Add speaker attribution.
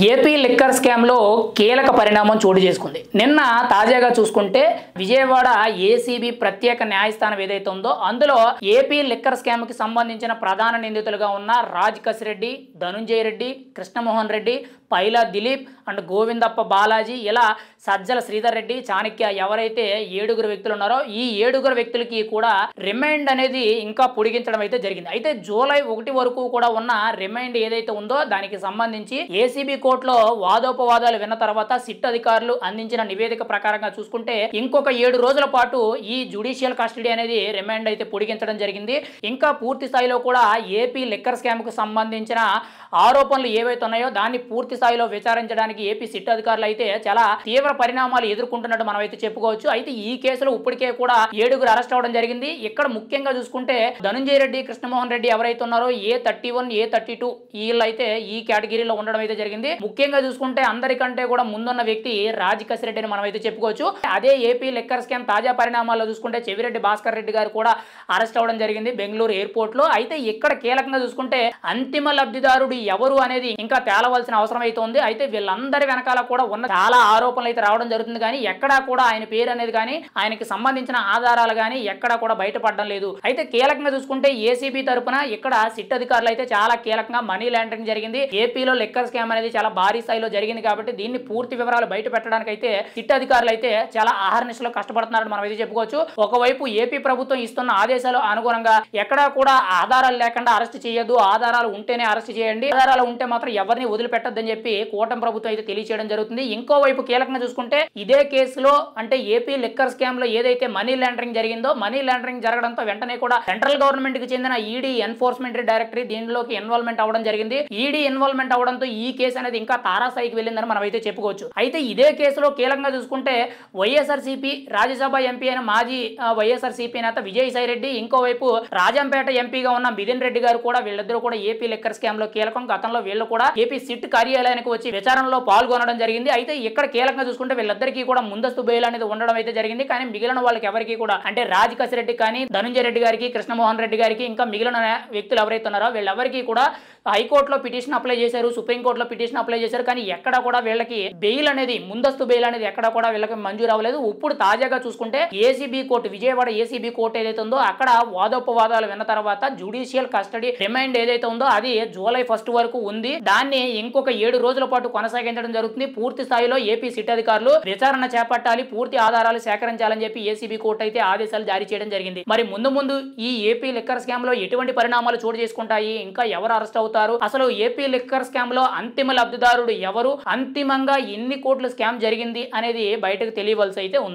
Speaker 1: AP liquor స్కామ్లో కీలక పరిణామం చోటు చేసుకుంది. నిన్న తాజాగా చూసుకుంటే విజయవాడ ఏసీబీ ప్రత్యేక న్యాయస్థానం ఏదైతే ఉందో అందులో ఏపీ లిక్కర్ స్కామ్కి సంబంధించిన ప్రధాన నిందితులుగా ఉన్న రాజ్ కసిరెడ్డి, ధనుంజయ రెడ్డి, కృష్ణమోహన్ రెడ్డి, పైలా దిలీప్ అండ్ గోవిందప్ప బాలాజీ, ఇలా సజ్జల శ్రీధర్ రెడ్డి, చాణక్య ఎవరైతే 7 వ్యక్తులు ఉన్నారో ఈ 7 వ్యక్తులకి కూడా రిమైండ్ అనేది ఇంకా పొడిగించడం అయితే జరిగింది. అయితే జూలై 1 వరకు కూడా ఉన్న రిమైండ్ ఏదైతే ఉందో దానికి సంబంధించి ఏసీబీ కోర్టులో వాదోపవాదాలు విన్న తర్వాత సిట్ అధికారులు అందించిన నివేదిక ప్రకారంగా చూసుకుంటే ఇంకొక 7 రోజుల పాటు ఈ జ్యుడిషియల్ కస్టడీ అనేది రిమాండ్ అయితే పొడిగించడం జరిగింది. ఇంకా పూర్తి స్థాయిలో కూడా ఏపీ లిక్కర్ స్కామ్ కు సంబంధించిన ఆరోపణలు ఏవైతే ఉన్నాయో దాన్ని పూర్తి స్థాయిలో విచారించడానికి ఏపీ సిట్ అధికారులు అయితే చాలా తీవ్ర పరిణామాలు ఎదుర్కొంటున్నట్టు మనం అయితే చెప్పుకోవచ్చు. అయితే ఈ కేసులో ఇప్పటికే కూడా 7 అరెస్ట్ అవ్వడం జరిగింది. ఇక్కడ ముఖ్యంగా చూసుకుంటే ధనుంజయ రెడ్డి, కృష్ణమోహన్ రెడ్డి ఎవరైతే ఉన్నారో A31, A32 వీళ్ళైతే ఈ కేటగిరీలో ఉండడం అయితే జరిగింది. ముఖ్యంగా చూసుకుంటే అందరికంటే కూడా ముందున్న వ్యక్తి రాజ్ కసిరెడ్డిని మనం అయితే చెప్పుకోవచ్చు. అదే ఏపీ లిక్కర్ స్కామ్ తాజా పరిణామాల్లో చూసుకుంటే చెవిరెడ్డి భాస్కర్ రెడ్డి గారు కూడా అరెస్ట్ అవ్వడం జరిగింది బెంగళూరు ఎయిర్పోర్ట్ లో. అయితే ఇక్కడ కీలకంగా చూసుకుంటే అంతిమ లబ్ధిదారుడు ఎవరు అనేది ఇంకా తేలవలసిన అవసరం అయితే ఉంది. అయితే వీళ్ళందరి వెనకాల కూడా ఉన్న చాలా ఆరోపణలు అయితే రావడం జరుగుతుంది, కానీ ఎక్కడా కూడా ఆయన పేరు అనేది కానీ ఆయనకి సంబంధించిన ఆధారాలు కానీ ఎక్కడా కూడా బయటపడడం లేదు. అయితే కీలకంగా చూసుకుంటే ఏసీబీ తరపున ఇక్కడ సిట్ అధికారులు అయితే చాలా కీలకంగా మనీ లాండరింగ్ జరిగింది, ఏపీలో లిక్కర్ స్కామ్ అనేది చాలా భారీ స్థాయిలో జరిగింది కాబట్టి దీన్ని పూర్తి వివరాలు బయట పెట్టడానికి అయితే సిట్ అధికారులు అయితే చాలా ఆహర్నిశలో కష్టపడుతున్నారని మనం అయితే చెప్పుకోవచ్చు. ఒకవైపు ఏపీ ప్రభుత్వం ఇస్తున్న ఆదేశాలు అనుగుణంగా ఎక్కడా కూడా ఆధారాలు లేకుండా అరెస్ట్ చేయొద్దు, ఆధారాలు ఉంటేనే అరెస్ట్ చేయండి, ఆధారాలు ఉంటే మాత్రం ఎవరిని వదిలిపెట్టొద్దని చెప్పి కూటమి ప్రభుత్వం అయితే తెలియజేయడం జరుగుతుంది. ఇంకోవైపు కీలకంగా చూసుకుంటే ఇదే కేసులో అంటే ఏపీ లిక్కర్ స్కామ్ లో ఏదైతే మనీ లాండరింగ్ జరిగిందో మనీ లాండరింగ్ జరగడంతో వెంటనే కూడా సెంట్రల్ గవర్నమెంట్ కి చెందిన ఈడీ ఎన్ఫోర్స్మెంట్ డైరెక్టరీ దీనిలోకి ఇన్వాల్వ్మెంట్ అవ్వడం జరిగింది. ఈడీ ఇన్వాల్వ్మెంట్ అవడంతో ఈ కేసు అనేది ఇంకా తారాస్థాయికి వెళ్ళిందని మనం అయితే చెప్పుకోవచ్చు. అయితే ఇదే కేసులో కీలకంగా చూసుకుంటే వైఎస్ఆర్సీపీ రాజ్యసభ ఎంపీ అయిన మాజీ వైఎస్ఆర్సీపీ నేత విజయసాయి రెడ్డి, ఇంకోవైపు రాజంపేట ఎంపీగా ఉన్న మిథున్ రెడ్డి గారు కూడా వీళ్ళిద్దరూ కూడా ఏపీ లిక్కర్ స్కామ్ లో కీలకం. గతంలో వీళ్ళు కూడా ఏపీ సిట్ కార్యాలయానికి వచ్చి విచారణలో పాల్గొనడం జరిగింది. అయితే ఇక్కడ కీలకంగా చూసుకుంటే వీళ్ళిద్దరికీ కూడా ముందస్తు బెయిల్ అనేది ఉండడం అయితే జరిగింది. కానీ మిగిలిన వాళ్ళకి ఎవరికి కూడా అంటే రాజ్ కసిరెడ్డి కానీ, ధనుంజయ రెడ్డి గారికి, కృష్ణమోహన్ రెడ్డి గారికి, ఇంకా మిగిలిన వ్యక్తులు ఎవరైతే ఉన్నారో వీళ్ళెవరికి కూడా హైకోర్టులో పిటిషన్ అప్లై చేశారు, సుప్రీంకోర్టులో పిటిషన్ అప్లై చేశారు, కానీ ఎక్కడ కూడా వీళ్ళకి బెయిల్ అనేది ముందస్తు బెయిల్ అనేది ఎక్కడ కూడా వీళ్ళకి మంజూరు అవ్వలేదు. ఇప్పుడు తాజాగా చూసుకుంటే ACB court, Vijayawada ACB court ఏదైతే ఉందో అక్కడ వాదోపవాదాలు విన్న తర్వాత జ్యుడిషియల్ కస్టడీ రిమైండ్ ఏదైతే ఉందో అది జూలై 1 వరకు ఉంది. దాన్ని ఇంకొక 7 రోజుల పాటు కొనసాగించడం జరుగుతుంది. పూర్తి స్థాయిలో ఏపీ సిట్ అధికారులు విచారణ చేపట్టాలి, పూర్తి ఆధారాలు సేకరించాలని చెప్పి ఏసీబీ కోర్టు అయితే ఆదేశాలు జారీ చేయడం జరిగింది. మరి ముందు ఈ ఏపీ లిక్కర్ స్కామ్ లో ఎటువంటి పరిణామాలు చోటు చేసుకుంటాయి, ఇంకా ఎవరు అరెస్ట్ అవుతారు, అసలు ఏపీ లిక్కర్ స్కామ్ లో అంతిమ లబ్ధిదారుడు ఎవరు, అంతిమంగా ఎన్ని కోట్ల స్కామ్ జరిగింది అనేది బయటకు తెలియవలసి అయితే ఉంది.